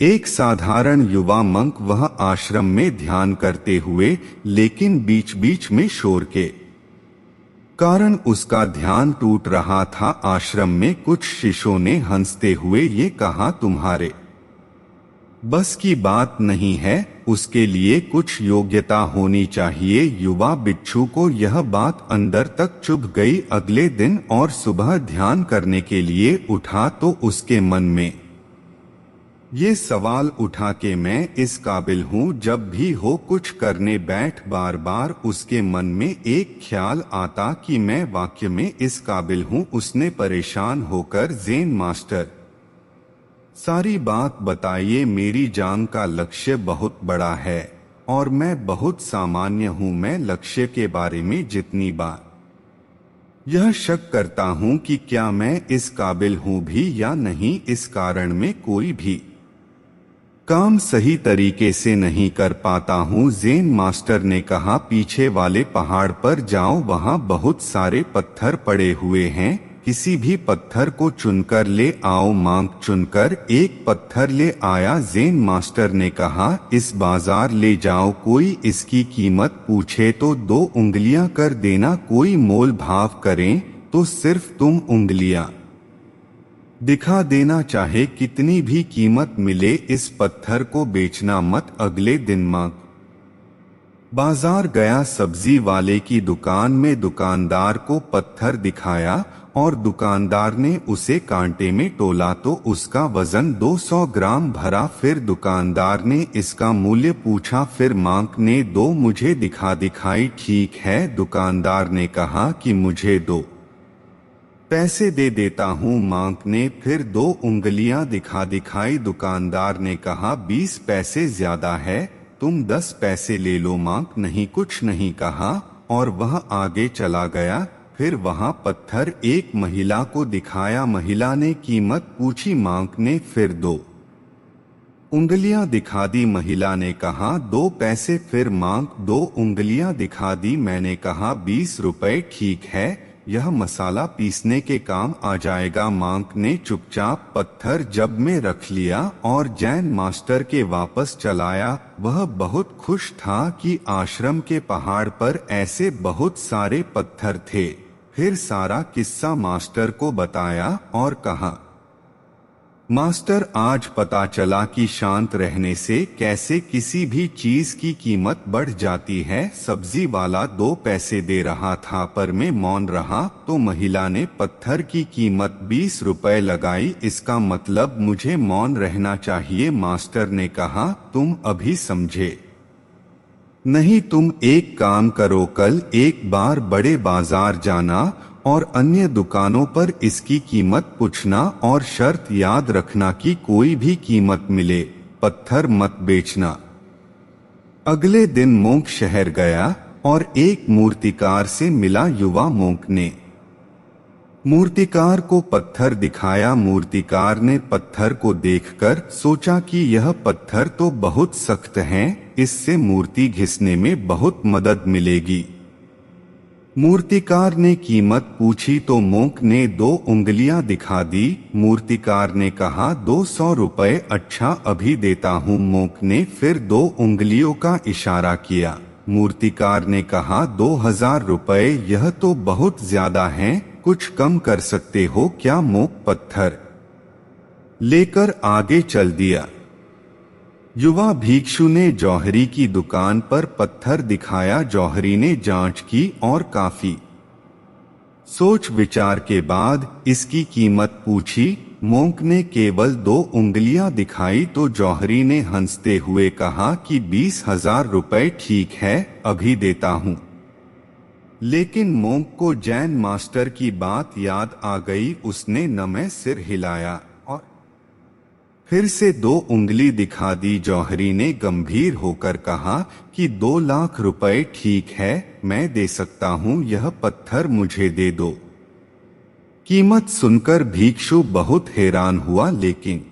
एक साधारण युवा मंक वह आश्रम में ध्यान करते हुए, लेकिन बीच बीच में शोर के कारण उसका ध्यान टूट रहा था। आश्रम में कुछ शिष्यों ने हंसते हुए ये कहा, तुम्हारे बस की बात नहीं है, उसके लिए कुछ योग्यता होनी चाहिए। युवा बिच्छू को यह बात अंदर तक चुभ गई। अगले दिन और सुबह ध्यान करने के लिए उठा तो उसके मन में ये सवाल उठा कि मैं इस काबिल हूँ। जब भी हो कुछ करने बैठ, बार बार उसके मन में एक ख्याल आता कि मैं वाकई में इस काबिल हूँ। उसने परेशान होकर ज़ेन मास्टर, सारी बात बताइए, मेरी जान का लक्ष्य बहुत बड़ा है और मैं बहुत सामान्य हूँ। मैं लक्ष्य के बारे में जितनी बार यह शक करता हूँ कि क्या मैं इस काबिल हूँ भी या नहीं, इस कारण में कोई भी काम सही तरीके से नहीं कर पाता हूँ। ज़ेन मास्टर ने कहा, पीछे वाले पहाड़ पर जाओ, वहाँ बहुत सारे पत्थर पड़े हुए हैं, किसी भी पत्थर को चुनकर ले आओ। मांक चुनकर एक पत्थर ले आया। ज़ेन मास्टर ने कहा, इस बाजार ले जाओ, कोई इसकी कीमत पूछे तो 2 उंगलियां कर देना, कोई मोल भाव करें तो सिर्फ तुम उंगलियां दिखा देना, चाहे कितनी भी कीमत मिले, इस पत्थर को बेचना मत। अगले दिन मांक बाजार गया। सब्जी वाले की दुकान में दुकानदार को पत्थर दिखाया और दुकानदार ने उसे कांटे में तोला तो उसका वजन 200 ग्राम भरा। फिर दुकानदार ने इसका मूल्य पूछा, फिर मांक ने 2 मुझे दिखाई। ठीक है, दुकानदार ने कहा कि मुझे 2 पैसे दे देता हूँ। मांक ने फिर 2 उंगलियां दिखाई। दुकानदार ने कहा, 20 पैसे ज्यादा है, तुम 10 पैसे ले लो। मांक नहीं कुछ नहीं कहा और वह आगे चला गया। फिर वहां पत्थर एक महिला को दिखाया। महिला ने कीमत पूछी। मांक ने फिर 2 उंगलियां दिखा दी। महिला ने कहा, 2 पैसे। फिर मांक 2 उंगलियां दिखा दी। मैंने कहा, 20 रुपए। ठीक है, यह मसाला पीसने के काम आ जाएगा। मांक ने चुपचाप पत्थर जब में रख लिया और ज़ेन मास्टर के वापस चलाया। वह बहुत खुश था कि आश्रम के पहाड़ पर ऐसे बहुत सारे पत्थर थे। फिर सारा किस्सा मास्टर को बताया और कहा, मास्टर, आज पता चला कि शांत रहने से कैसे किसी भी चीज की कीमत बढ़ जाती है। सब्जी वाला 2 पैसे दे रहा था पर मैं मौन रहा तो महिला ने पत्थर की कीमत 20 रुपए लगाई। इसका मतलब मुझे मौन रहना चाहिए। मास्टर ने कहा, तुम अभी समझे नहीं। तुम एक काम करो, कल एक बार बड़े बाजार जाना और अन्य दुकानों पर इसकी कीमत पूछना और शर्त याद रखना कि कोई भी कीमत मिले, पत्थर मत बेचना। अगले दिन मोंक शहर गया और एक मूर्तिकार से मिला। युवा मोंक ने मूर्तिकार को पत्थर दिखाया। मूर्तिकार ने पत्थर को देखकर सोचा कि यह पत्थर तो बहुत सख्त है, इससे मूर्ति घिसने में बहुत मदद मिलेगी। मूर्तिकार ने कीमत पूछी तो मोंक ने 2 उंगलियां दिखा दी। मूर्तिकार ने कहा, 200 रुपए। अच्छा, अभी देता हूँ। मोंक ने फिर 2 उंगलियों का इशारा किया। मूर्तिकार ने कहा, 2000 रुपए। यह तो बहुत ज्यादा है, कुछ कम कर सकते हो क्या? मोंक पत्थर लेकर आगे चल दिया। युवा भिक्षु ने जौहरी की दुकान पर पत्थर दिखाया। जौहरी ने जांच की और काफी सोच विचार के बाद इसकी कीमत पूछी। मोंक ने केवल 2 उंगलियां दिखाई तो जौहरी ने हंसते हुए कहा कि 20,000 रुपए। ठीक है, अभी देता हूँ। लेकिन मोंक को ज़ेन मास्टर की बात याद आ गई। उसने नमे सिर हिलाया और फिर से 2 उंगली दिखा दी। जौहरी ने गंभीर होकर कहा कि 2 लाख रुपए। ठीक है, मैं दे सकता हूँ, यह पत्थर मुझे दे दो। कीमत सुनकर भिक्षु बहुत हैरान हुआ, लेकिन